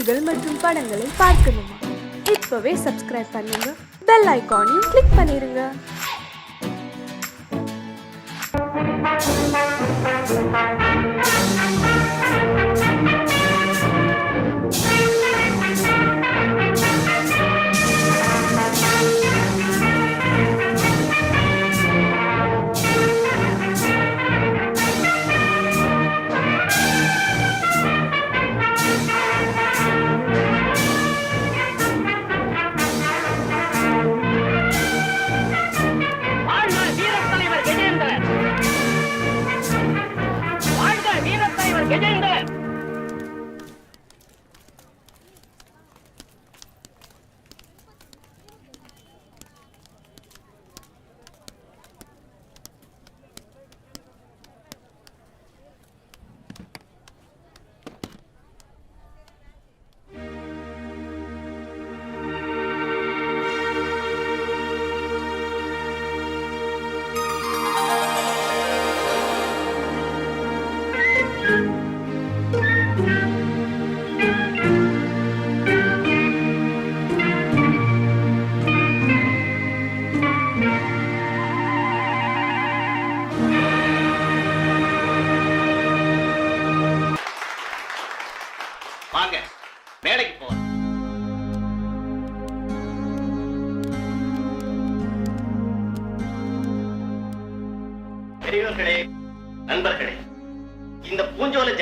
செய்திகள் மற்றும் படங்களை பார்க்கணுமா? இப்பவே சப்ஸ்கிரைப் பண்ணுங்க, பெல் ஐகானையும் கிளிக் பண்ணிருங்க. வாங்க மேடைக்கு போவோம். பெரியவர்களே, நண்பர்களே, இந்த பூஞ்சோலை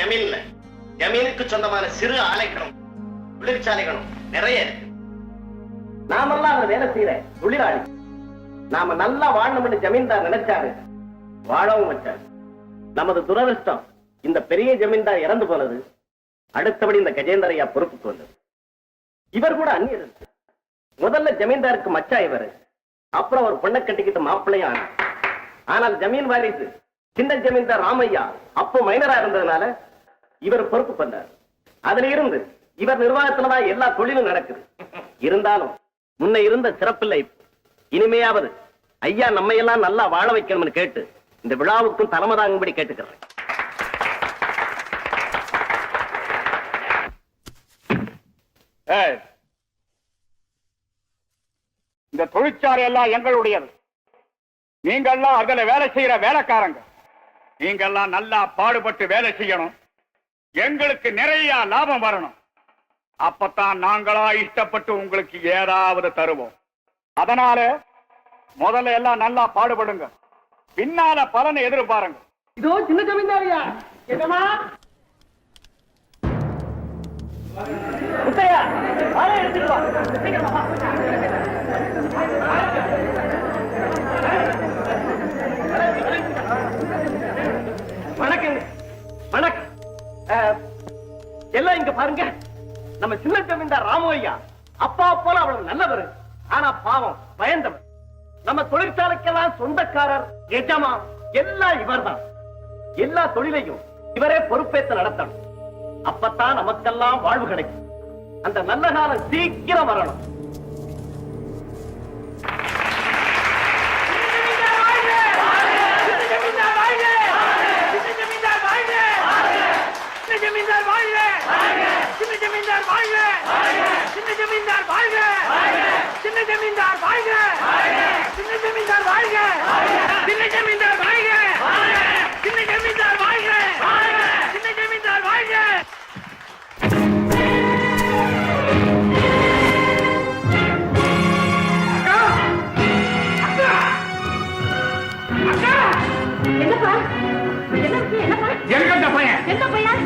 ஜமீனுக்கு சொந்தமான சிறு ஆலைகளும் தொழிற்சாலைகளும் நிறைய இருக்கு. நாமெல்லாம் அதுல வேலை செய்யற தொழிலாளி. நாம நல்லா வாழணும்னு ஜமீன்தார் நினைச்சாரு, வாழவும் வச்சாரு. நமது துரதிருஷ்டம் இந்த பெரிய ஜமீன்தார் இறந்து போனது. அடுத்தபடி இந்த கஜேந்திரையா பொறுப்புக்கு வந்தது. இவர் கூட அந்நியர். முதல்ல ஜமீன்தாருக்கு மச்சா இவர், அப்புறம் அவர் பொண்ணை கட்டிக்கிட்டு மாப்பிள்ளையும் ஆனார். ஆனால் ஜமீன் வாரிசு சின்ன ஜமீன்தார் ராமையா அப்போ மைனரா இருந்ததுனால இவர் பொறுப்பு பண்ணார். அதுல இருந்து இவர் நிர்வாகத்துலதான் எல்லா தொழிலும் நடக்குது. இருந்தாலும் முன்ன இருந்த சிறப்பில்லை. இனிமையாவது ஐயா நம்மையெல்லாம் நல்லா வாழ வைக்கணும்னு கேட்டு இந்த விழாவுக்கும் தலைமை தாங்கும்படி கேட்டுக்கிறேன். இந்த தொழிற்சாலை எல்லாம் எங்களுடையது. நீங்கெல்லாம் அதுல வேலை செய்யற வேலைக்காரங்க. நீங்கெல்லாம் நல்லா பாடுபட்டு வேலை செய்யணும். எங்களுக்கு நிறைய லாபம் வரணும். அப்பத்தான் நாங்களா இஷ்டப்பட்டு உங்களுக்கு ஏதாவது தருவோம். அதனால முதல்ல எல்லாம் நல்லா பாடுபடுங்க. பின்னால பலனை எதிர்பாருங்க. இதோ சின்ன ஜமீன்தாரியா என்னமா முத்தையா, வாழை எடுத்துட்டு வா. சீக்கிரமா வா. வணக்கம். வணக்கம். எல்லாம் இங்க பாருங்க. நம்ம சின்ன ஜமீன்தார் ராமையா அப்பா போல அவ்வளவு நல்லவர். ஆனா பாவம் பயந்தவர். நம்ம தொழிற்சாலைக்கெல்லாம் சொந்தக்காரர், எஜமா எல்லாம் இவர்தான். எல்லா தொழிலையும் இவரே பொறுப்பேற்று நடத்தணும். அப்பத்தான் நமக்கெல்லாம் வாழ்வு கிடைக்கும். அந்த நல்ல காலம் சீக்கிரம் வரணும்.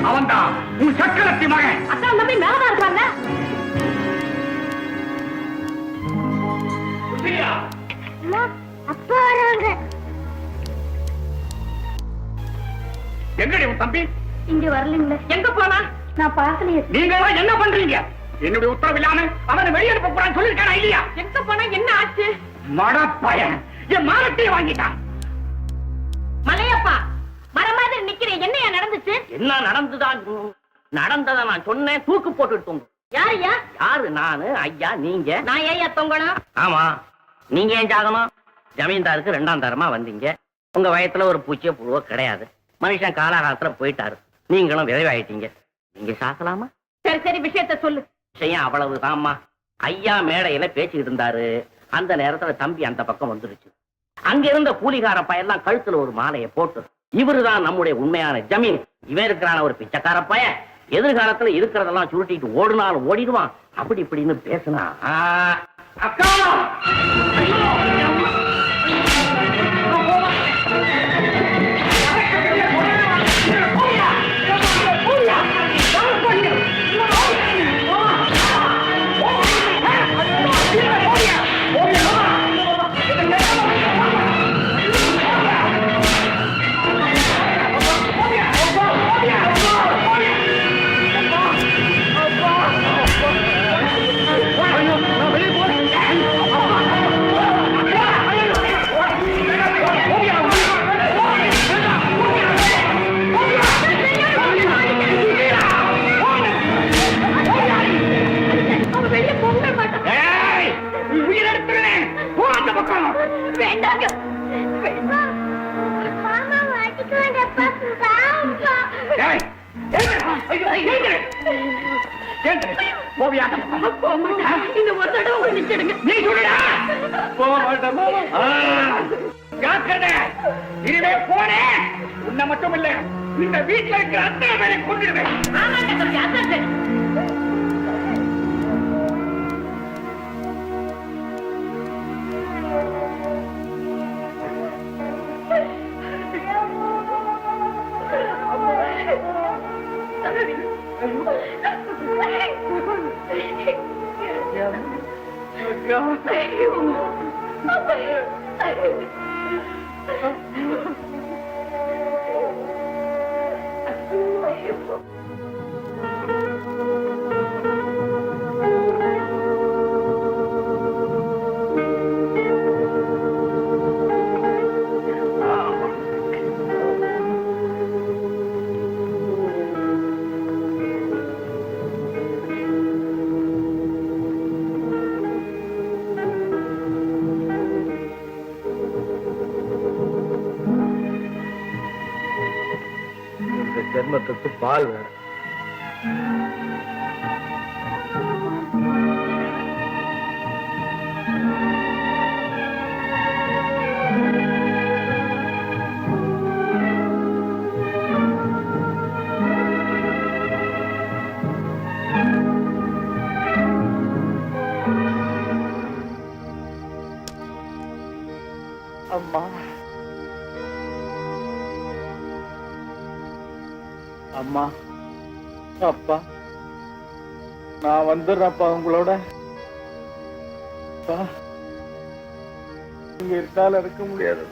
அவன்தான் உன் சக்கரத்தி மகன். அக்கா தம்பி மேலதான் இருக்காங்க. அப்பா வராங்க. எங்கடி உன் தம்பி? இங்க வரலீங்களே. எங்க போனா? நான் பார்க்கலையே. நீங்க என்ன பண்றீங்க? என்னுடைய உத்தரவு இல்லாம அவனை வெளியேற்ற போறான்னு சொல்லிருக்கானா இல்லையா? எங்க போனா என்ன ஆச்சு? மடப்பயன் என் மானத்தையே வாங்கிட்டான். மலையப்பா, மர மாதிரி நிக்கிறேன். என்னையா நடந்துச்சு? என்ன நடந்துதான்? நடந்ததை நான் சொன்னேன். தூக்கு போட்டு யாரையா? யாரு? நானு, ஐயா, நீங்க. நான் ஏயா தொங்கணும்? ஆமா, நீங்க ஏன் சாகணும்? ஜமீன்தாருக்கு 2ஆம் தரமா வந்தீங்க. உங்க வயத்துல ஒரு பூச்சியோ புழுவோ கிடையாது. மனுஷன் காலாகாலத்துல போயிட்டாரு. நீங்களும் விரைவாயிட்டீங்க. நீங்க சாகலாமா? சரி சரி விஷயத்த சொல்லு. விஷயம் அவ்வளவுதான்மா. ஐயா மேடையில பேசிக்கிட்டு இருந்தாரு. அந்த நேரத்துல தம்பி அந்த பக்கம் வந்துருச்சு. அங்க இருந்த கூலிகார பையெல்லாம் கழுத்துல ஒரு மாலையை போட்டு, இவருதான் நம்முடைய உண்மையான ஜமீன், இவன் இருக்கிறான ஒரு பிச்சைக்கார பையன், எதிர்காலத்துல இருக்கிறதெல்லாம் சுருட்டிட்டு ஓடுனாலும் ஓடிடுவான், அப்படி இப்படின்னு பேசினா. அக்கா இந்த ஒரு தடவை மன்னிச்சிடுங்க. நீ சொல்லுடா. இனிமே போனே உன்னை மட்டும் இல்ல, இந்த வீட்டுல இருக்கிற அத்தனை பேரை கொண்டுடுவேன். ஆமாங்க தம்பி, அதான் சரி. ஜென்மத்துக்கு பால் வேணும். அம்மா அம்மா அப்பா, நான் வந்துடுறப்பா உங்களோட. இங்க இருக்கால இருக்க முடியாது.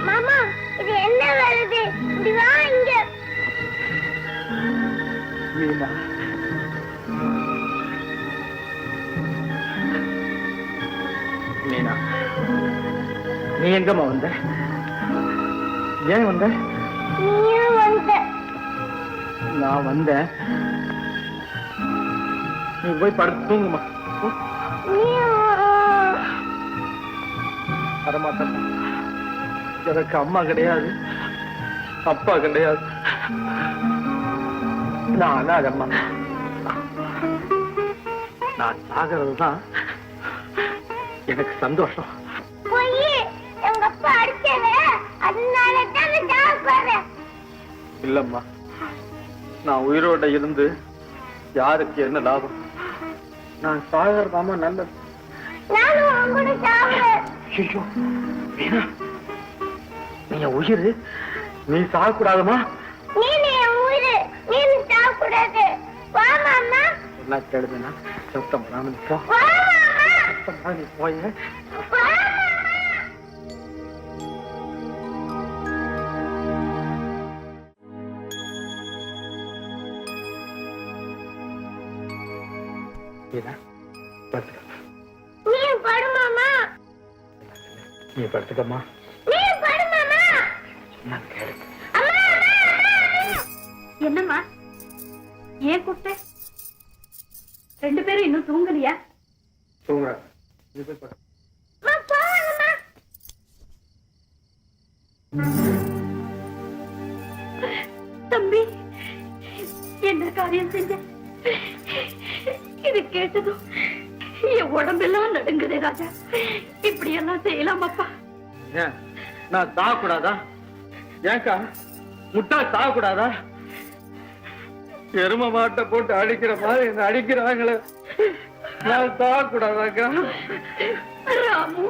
மாமா, இது என்ன வருது? இப்படி வா இங்க. மீனா, மீனா, நீ எங்கம்மா வந்த? ஏன் வந்த? நீயும் வந்த. நான் வந்தேன். நீ போய் படுத்து தூங்குமா. வரமாட்டேன். எனக்கு அம்மா கிடையாது, அப்பா கிடையாது. நான் அனாதம்மா. நான் சாகிறது தான் எனக்கு சந்தோஷம். போய் எங்க அப்பா அடிச்சது, அதனால தான் நான் சாப்பிடுறேன். இல்லம்மா, நான் உயிரோட இருந்து யாருக்கு என்ன லாபம்? நான் சாகிறதாமா நல்லது. நானும் உங்க சாப்பிடுறேன். ஐயோ, வீணா, நீ உயிர் நீ சாகக்கூடாதுமா. நீனு என் உயிரு, நீனு சாகக்கூடாது. வா மாமா, என்ன கேளுதுன்னா சத்தம் போடாம போ. வா மாமா, சத்தம் நீ போய். வா மாமா. நீ படு மாமா, நீ படுத்துக்கம்மா. நீ படு மாமா. என்ன கேளு. அம்மா, அம்மா, அம்மா. என்னம்மா ஏன் கூப்பிட்ட? 2 பேரும் இன்னும் தூங்கலையா? தூங்குற. நீ போய் படு. அம்மா, போங்கம்மா. தம்பி, என்ன காரியம் செஞ்ச? இது கேட்டதும் என் உடம்பெல்லாம் நடுங்குதே ராஜா. இப்படி எல்லாம் செய்யலாமாப்பா? ஏன் நான் சாகக்கூடாதா? ஏங்கா முட்டா சாகக்கூடாதா? எரும மாட்டை போட்டு அடிக்கிற மாதிரி என்ன அடிக்கிறாங்களே, நான் சாகக்கூடாதாக்கா? ராமு,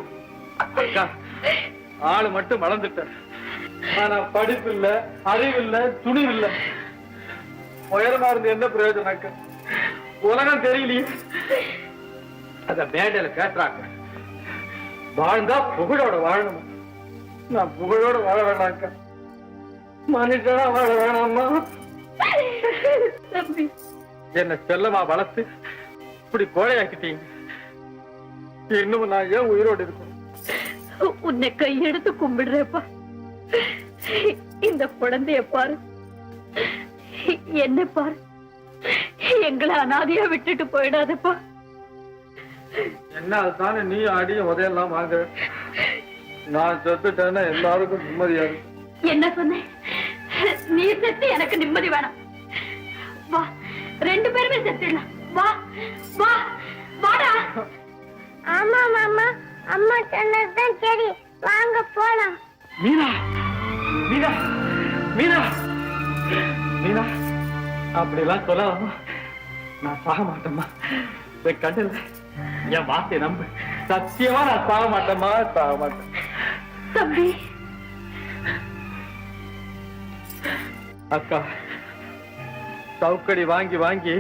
அக்கா, ஆளு மட்டும் வளர்ந்துட்டேன். ஆனா படிப்பு இல்ல, அறிவு இல்ல, துணிவு இல்ல. உயரமா இருந்து என்ன பிரயோஜனம் அக்கா? உலகம் தெரியலையே. அத மேடையில பேசுறாங்க. வாழ்ந்தா புகழோட வாழணும். நான் புகழோட வாழ வேணாக்கா, மனுஷனா வாழ வேணாமா? தம்பி, என்ன செல்லமா வளர்த்து இப்படி கோழையாக்கிட்டீங்க. இன்னும் நான் ஏன் உயிரோடு இருக்கணும்? உன்னை கையெடுத்து கும்பிடுறேப்பா. இந்த குழந்தைய பாரு, என்ன பாரு, எங்களை அனாதையா விட்டுட்டு போயிடாதப்பா. என்ன அதுதானே நீ அடியும் உதையெல்லாம் வாங்க. நான் செத்துட்டேன்னா எல்லாருக்கும் நிம்மதியா இருக்கு. என்ன சொன்ன? நீ செத்து எனக்கு நிம்மதி வேணாம். வா, 2 பேருமே செத்துடலாம். வா வா வாடா. ஆமா மாமா, அம்மா சொன்னதுதான் சரி, வாங்க போலாம். மீனா, மீனா, மீனா, மீனா, அப்படிலாம் சொல்லாமா. நான் சாக மாட்டேம்மா. என் கண்ணில் என் வார்த்தையை நம்பு. சத்தியமா நான் சாக மாட்டேம்மா, சாக மாட்டேன். தம்பி, அக்கா, சவுக்கடி வாங்கி வாங்கி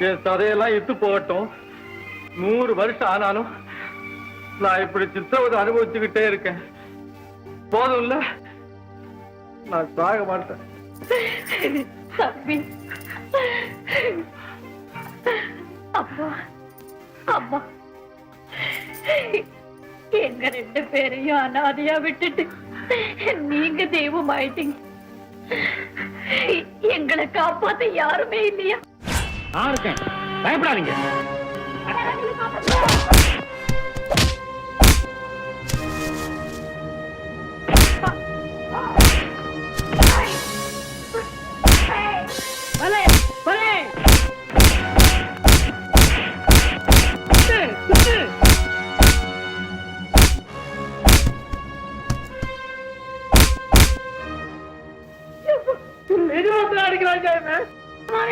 என் சதையெல்லாம் இட்டு போகட்டும். 100 வருஷம் ஆனாலும் நான் இப்படி சித்திரவதை அனுபவிச்சுக்கிட்டே இருக்கேன். போதும்ல, நான் சாக மாட்டேன். தம்பி, அப்பா, அம்மா, எங்க 2 பேரையும் அனாதையா விட்டுட்டு நீங்க தெய்வம் ஆயிட்டீங்க. எங்களை காப்பாத்த யாருமே இல்லையா? நான் இருக்கேன், பயப்படாதீங்க.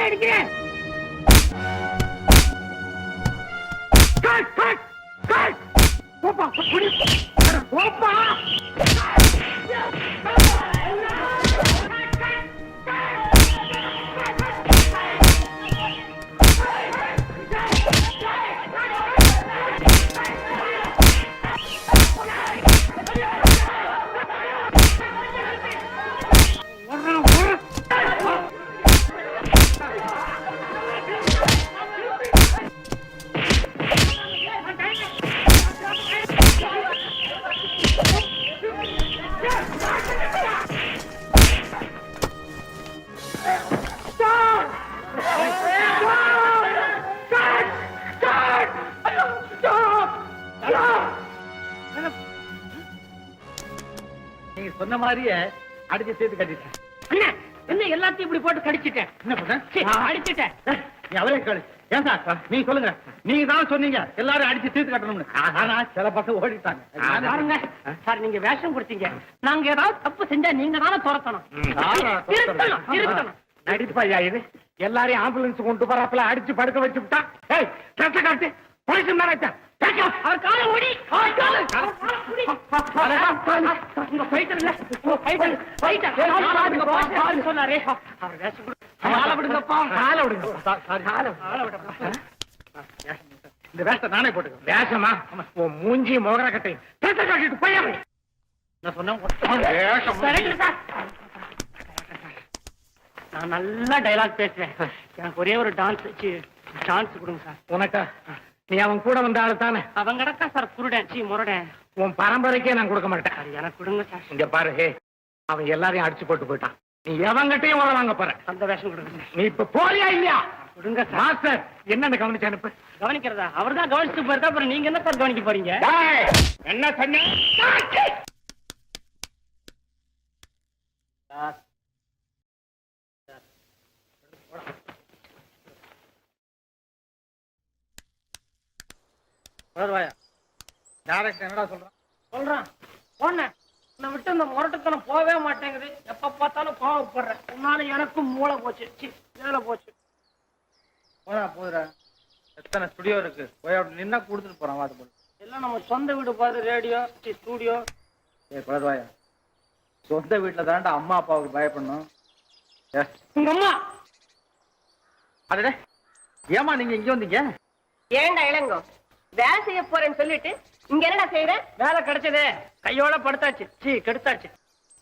அடிக்கிறேன். நீங்க சொன்ன மாதிரியே அடிச்சு சேர்த்து கட்டிட்டேன். என்ன எல்லாத்தையும் இப்படி போட்டு கடிச்சிட்டேன்? என்ன பண்ண? அடிச்சிட்டேன். நீ அவரே கேளு. ஏன் சார் நீங்க சொல்லுங்க. நீங்க தான் சொன்னீங்க எல்லாரும் அடிச்சு தீர்த்து கட்டணும்னு. ஆனா சில பசங்க ஓடிட்டாங்க. பாருங்க சார், நீங்க வேஷம் கொடுத்தீங்க. நாங்க ஏதாவது தப்பு செஞ்சா நீங்க தானே துரத்தணும். திருத்தணும். நடிப்பையா இது? எல்லாரையும் ஆம்புலன்ஸ் கொண்டு போறாப்புல அடிச்சு படுக்க வச்சு விட்டா. ஏய், சட்டை காட்டு. அவர் காலை ஓடி உங்க ஃபைட்டர் இல்ல ஃபைட்டர் சொன்னாரே அவர் வேஷம் காலை விடுங்கப்பா காலை விடுங்க காலை விடுங்க இந்த வேஷத்தை நானே போட்டுக்கிறேன் வேஷமா உன் மூஞ்சி மோகர கட்டை பேச காட்டிட்டு போய் நான் சொன்னேன் நான் நல்லா டைலாக் பேசுறேன் எனக்கு ஒரே ஒரு டான்ஸ் கொடுங்க சார் உனக்கா நீ அவன் கூட வந்த ஆளு தானே அவன் கிடக்கா சார் குருடன் முரடன் உன் பரம்பரைக்கே நான் கொடுக்க மாட்டேன் அது எனக்கு கொடுங்க சார் இங்க பாரு ஹே அவன் எல்லாரையும் அடிச்சு போட்டு போயிட்டான் நீ எவங்கிட்டையும் உள்ள வாங்க போற அந்த வேஷம் கொடுங்க நீ இப்ப போறியா இல்லையா கொடுங்க மாஸ்டர் என்னன்னு கவனிச்சு அனுப்பு கவனிக்கிறதா அவர் தான் கவனிச்சு போயிருக்கா அப்புறம் நீங்க என்ன சார் கவனிக்க போறீங்க என்ன சொன்ன என்னடா சொல்றான் உன்னை விட்டு இந்த முரட்டுத்தனம் போவே மாட்டேங்குது எப்ப பார்த்தாலும் கோவப்படுறேன் உன்னால எனக்கும் மூளை போச்சு வேலை போச்சு போதுடா எத்தனை ஸ்டுடியோ இருக்கு போய் அப்படி நின்னா கொடுத்துட்டு போறான் வாது போல எல்லாம் நம்ம சொந்த வீடு பாரு ரேடியோ ஸ்டூடியோ குழந்தையா சொந்த வீட்டுல தான்டா அம்மா அப்பாவுக்கு பயப்படணும் உங்க அம்மா அடடே ஏமா நீங்க இங்க வந்தீங்க ஏண்டா இளங்கோ வேலை செய்ய போறேன்னு சொல்லிட்டு இங்க என்னடா செய்யற வேலை கிடைச்சதே கையோட படுத்தாச்சு கெடுத்தாச்சு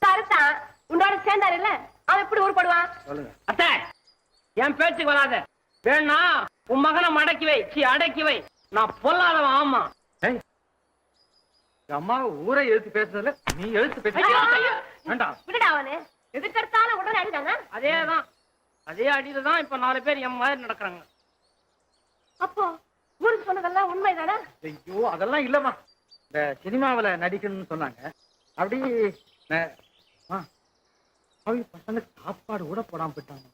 கருத்தான் உன்னோட சேர்ந்தாரு இல்ல அவன் எப்படி உருப்படுவான் சொல்லுங்க அத்தை என் பேச்சுக்கு வராத வேணா உன் மகனை மடக்கி வை அடக்கி வை நான் பொல்லாதவன் ஆமா அம்மாவை ஊரை எழுத்து பேசுறதுல நீ எழுத்து பேச வேண்டாம் விட்டுடா அவனு எதுக்கெடுத்தாலும் உடனே அடிதாங்க அதேதான் அதே அடியில்தான் இப்ப 4 பேர் என் மாதிரி நடக்கிறாங்க அப்போ ஊருக்கு சொன்னதெல்லாம் உண்மைதானே ஐயோ அதெல்லாம் இல்லம்மா இந்த சினிமாவில நடிக்கணும்னு சொன்னாங்க அப்படி பசங்க சாப்பாடு கூட போடாம போயிட்டாங்க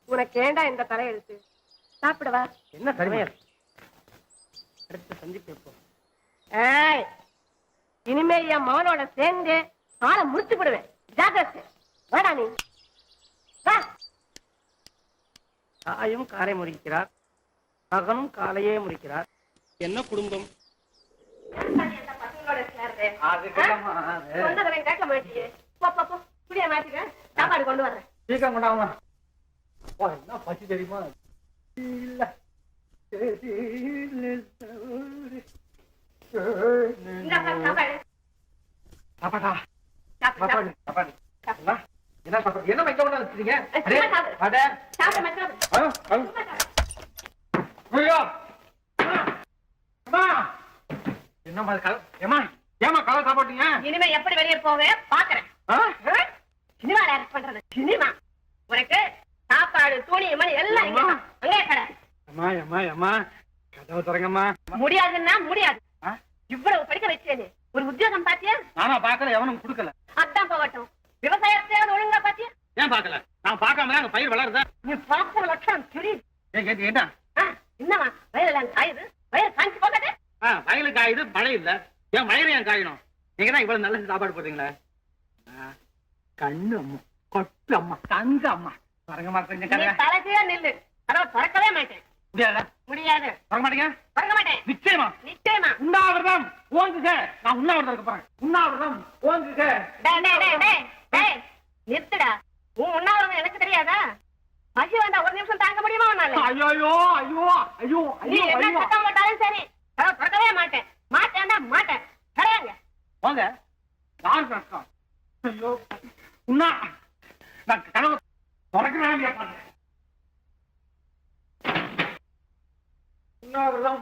உனக்கு ஏண்டா இந்த தலையெழுத்து சாப்பிடவா என்ன சமையல் அடுத்த சந்திப்பு ஏய் இனிமே என் மகனோட சேர்ந்து ஆளை முடிச்சு விடுவேன் ஜாகிரதை வாடா நீ வா தாயும் காலை முறிக்கிறார் மகனும் காலையே முறிக்கிறார் என்ன குடும்பம் பசங்களோட சேர்ந்து சொன்னதெல்லாம் கேட்க மாட்டியே போ புடிய மாட்டிக்க சாப்பாடு கொண்டு வர்றேன் சீக்கிரம் கொண்டாமா என்ன பசி தெரியுமா இல்ல சாப்பாடு சாப்பாடா சாப்பாடு சாப்பாடு என்ன சாப்பாடு என்ன வைக்க கொண்டு வச்சிருக்கீங்க என்னமா ஏமா கலர் சாப்பாட்டீங்க இனிமே எப்படி வெளியே போவேன் பாக்குறேன் சினிமா டைரக்ட் பண்றது சினிமா உனக்கு சாப்பாடு துணி மணி எல்லாம் அங்கே கடை அம்மா கதவை திறங்கம்மா முடியாதுன்னா முடியாது இவ்வளவு படிக்க வச்சேன்னு ஒரு உத்தியோகம் பாத்தியா நானா பாக்கல எவனும் கொடுக்கல அதான் போகட்டும் விவசாயத்தை ஒழுங்கா பாத்தியா ஏன் பாக்கல நான் பாக்காம அங்க பயிர் வளருதா நீ பாக்குற லட்சம் தெரியுது என்ன என்னமா வயலெல்லாம் காயுது வயல் காஞ்சி போகாது வயலு காயுது மழை இல்ல ஏன் வயிறு ஏன் காயணும் நீங்க தான் இவ்வளவு நல்ல சாப்பாடு போடுறீங்களே கண்ணு அம்மா கொட்டு அம்மா தங்க அம்மா வரங்கம்மா கொஞ்சம் நீ தலைக்கே நில்லு அதான் திறக்கவே மாட்டேன் முடியாது முடியாது வர மாட்டீங்க திறக்க மாட்டேன் நிச்சயமா நிச்சயமா உண்ணாவிரதம் ஓங்குக நான் உண்ணாவிரதம் இருக்க போறேன் உண்ணாவிரதம் ஓங்குக நிறுத்துடா உன் உண்ணாவிரதம் எனக்கு தெரியாதா பசி வந்தா ஒரு நிமிஷம் தாங்க முடியுமா உன்னால ஐயோ ஐயோ ஐயோ நீ ஐயோ என்ன ஐயோ சத்தம் போட்டாலும் சரி திறக்கவே மாட்டேன் மாட்டேன்டா மாட்டேன் கிடையாங்க வாங்க யார் கஷ்டம் ஐயோ உண்ணா நான் கனவு திறக்கிறேன் உண்ணாவிரதம்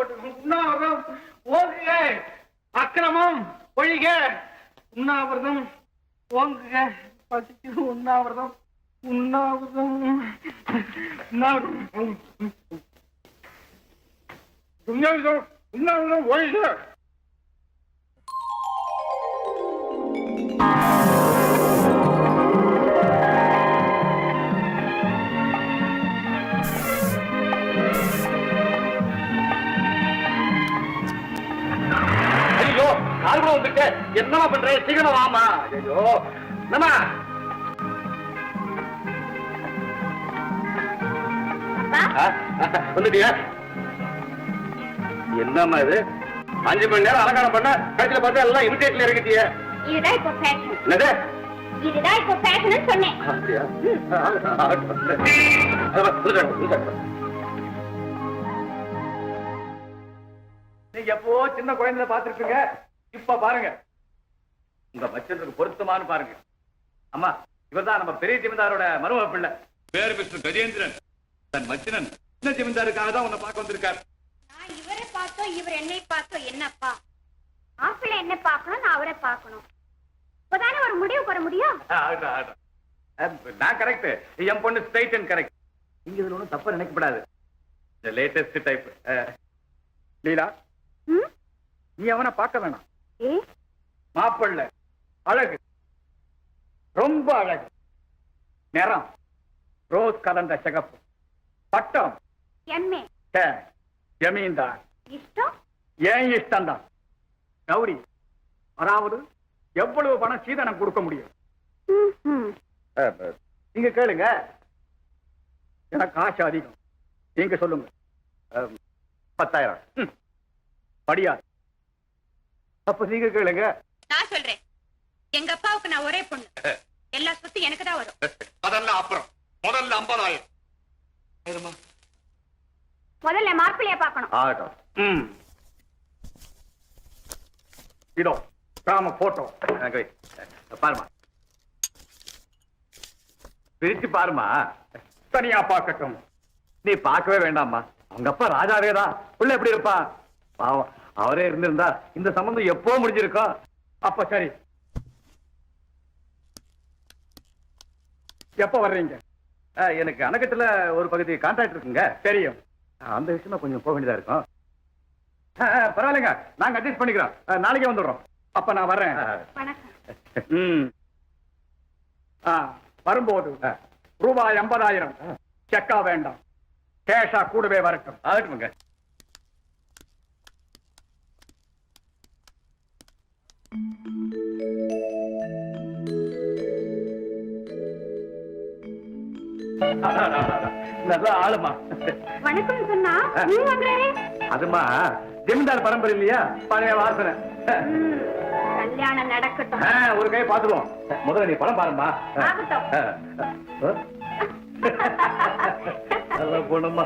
உண்ணாவிரதம் ஓங்குக அக்கிரமம் ஒழிக உண்ணாவிரதம் ஓங்குக பசிக்கு உண்ணாவிரதம் உண்ணாவிரதம் உண்ணாவிரதம் உண்ணாவிரதம் ஒழிக கால் கூட வந்துட்டு என்னமா பண்ற சீக்கிரம் வாமா ஐயோ என்னமா வந்துட்டியா? என்னம்மா இது 5 மணி நேரம் அலங்காரம் பண்ண கடைசியில பார்த்தா எல்லாம் இமிடேட்ல இறங்கிட்டிய. இதுதான் இப்போ ஃபேஷன். என்னது? இதுதான் இப்போ ஃபேஷன் சொன்னேன். அப்படியா? நீங்க எப்போ சின்ன குழந்தைல பாத்துருப்பீங்க, இப்ப பாருங்க உங்க மச்சனுக்கு பொருத்தமானு பாருங்க. அம்மா, இவர்தான் நம்ம பெரிய ஜமீன்தாரோட மருமக பிள்ளை. பேரு மிஸ்டர் கஜேந்திரன். தன் மச்சனன் சின்ன ஜமீன்தாருக்காக தான் உன்னை பார்க்க வந்திருக்கார். நான் இவரை பார்த்தோம், இவர் என்னை பார்த்தோம். என்னப்பா மாப்பிள்ளை என்ன பார்க்கணும், நான் அவரை பார்க்கணும். இப்பதானே ஒரு முடிவு பெற முடியும். நான் கரெக்ட், என் பொண்ணு ஸ்ட்ரைட் அண்ட் கரெக்ட். நீங்க இதுல ஒன்றும் தப்பா நினைக்கப்படாது. இந்த லேட்டஸ்ட் டைப். லீலா, நீ அவனை பார்க்க வேணாம். மாப்பிள்ளை அழகு, ரொம்ப அழகு. நிறம் ரோஸ் கலந்த சிகப்பு. பட்டம் எம்ஏ. ஜமீன்தார். இஷ்டம் ஏன் இஷ்டம் தான். கௌரி, அதாவது எவ்வளவு பணம் சீதனம் கொடுக்க முடியும்? நீங்க கேளுங்க. எனக்கு காசு அதிகம். நீங்க சொல்லுங்க. 10,000. படியாது. அப்ப நீங்க கேளுங்க. நான் சொல்றேன், எங்க அப்பாவுக்கு நான் ஒரே பொண்ணு, எல்லா சொத்து எனக்கு தான் வரும். அதெல்லாம் அப்புறம். முதல்ல 50,000. முதல்ல மாப்பிள்ளைய பார்க்கணும். ஆகட்டும். இதோ ராம போட்டோ. பாருமா, பிரிச்சு பாருமா. தனியா பார்க்கட்டும். நீ பார்க்கவே வேண்டாமா. அவங்க அப்பா ராஜாவே தான். புள்ள எப்படி இருப்பா? பாவம், அவரே இருந்திருந்தா இந்த சம்பந்தம் எப்போ முடிஞ்சிருக்கோம். அப்ப சரி, எப்ப வர்றீங்க? எனக்கு அணைக்கட்டுல ஒரு பகுதி கான்ட்ராக்ட் இருக்குங்க. தெரியும். அந்த விஷயமா கொஞ்சம் போக வேண்டியதா இருக்கும். பரவாயில்லைங்க, நாங்க அட்ஜஸ்ட் பண்ணிக்கிறோம். நாளைக்கே வந்துடுறோம். அப்ப நான் வர்றேன். வரும்போது ரூபாய் 50,000 செக்கா வேண்டாம், கேஷா கூடவே வரட்டும். ஆகட்டும்ங்க. நல்லா ஆளுமா. வணக்கம் சொன்னா அதுமா ஜமீன்தார் பரம்பரை இல்லையா, பழைய வாசனை. கல்யாணம் நடக்கட்டும். ஒரு கை பாத்துருவோம். முதல்ல நீ படம் பாருமா. ஆகட்டும். நல்ல பொண்ணுமா.